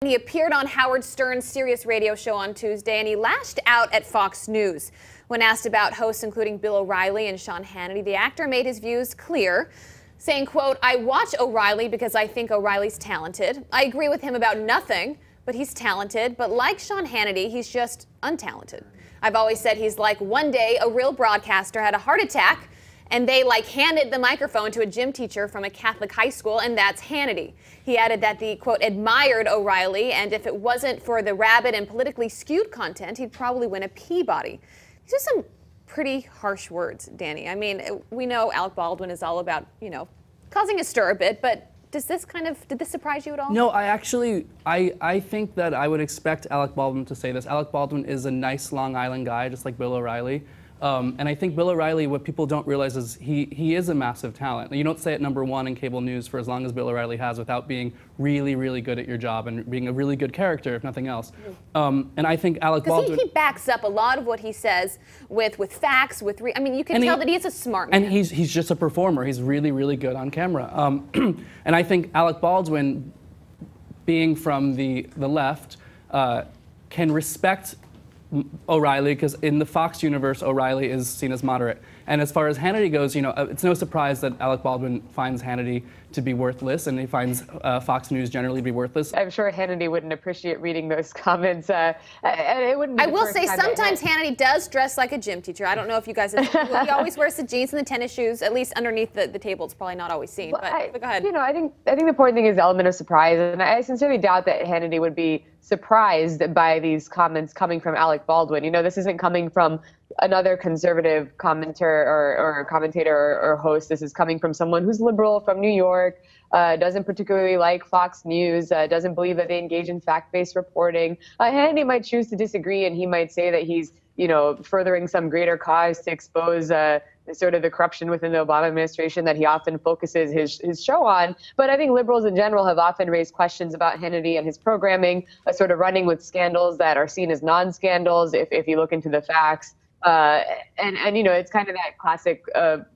He appeared on Howard Stern's Sirius radio show on Tuesday, and he lashed out at Fox News. When asked about hosts including Bill O'Reilly and Sean Hannity, the actor made his views clear, saying, quote, "I watch O'Reilly because I think O'Reilly's talented. I agree with him about nothing, but he's talented. But like Sean Hannity, he's just untalented. I've always said he's like one day a real broadcaster had a heart attack, and they handed the microphone to a gym teacher from a Catholic high school, and that's Hannity." He added that the, quote, admired O'Reilly, and if it wasn't for the rabid and politically skewed content, he'd probably win a Peabody. These are some pretty harsh words, Danny. I mean, we know Alec Baldwin is all about, causing a stir a bit, but did this surprise you at all? No, I think that I would expect Alec Baldwin to say this. Alec Baldwin is a nice Long Island guy, just like Bill O'Reilly. And I think Bill O'Reilly, what people don't realize is he is a massive talent. You don't stay at #1 in cable news for as long as Bill O'Reilly has without being really, really good at your job and being a really good character, if nothing else. And I think Alec Baldwin... Because he backs up a lot of what he says with facts, I mean, you can tell that he's a smart man. And he's just a performer. He's really, really good on camera. And I think Alec Baldwin, being from the left, can respect O'Reilly, because in the Fox universe, O'Reilly is seen as moderate. And as far as Hannity goes, it's no surprise that Alec Baldwin finds Hannity to be worthless, and he finds Fox News generally to be worthless. I'm sure Hannity wouldn't appreciate reading those comments. And it wouldn't be I will say sometimes Hannity does dress like a gym teacher. I don't know if you guys have seen. He always wears the jeans and the tennis shoes, at least underneath the table. It's probably not always seen. Well, but go ahead. I think the important thing is the element of surprise, and I sincerely doubt that Hannity would be surprised by these comments coming from Alec Baldwin. This isn't coming from another conservative commentator or host. This is coming from someone who's liberal from New York, doesn't particularly like Fox News, doesn't believe that they engage in fact-based reporting. Hannity might choose to disagree, and he might say that he's furthering some greater cause to expose sort of the corruption within the Obama administration that he often focuses his show on. But I think liberals in general have often raised questions about Hannity and his programming, sort of running with scandals that are seen as non-scandals if you look into the facts. And it's kind of that classic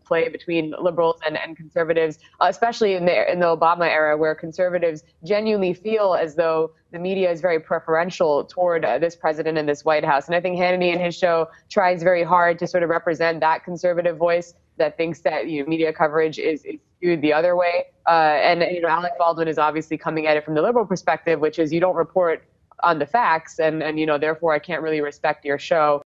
play between liberals and conservatives, especially in the Obama era, where conservatives genuinely feel as though the media is very preferential toward this president and this White House. And I think Hannity in his show tries very hard to sort of represent that conservative voice that thinks that media coverage is skewed the other way. And Alec Baldwin is obviously coming at it from the liberal perspective, which is you don't report on the facts, and therefore I can't really respect your show.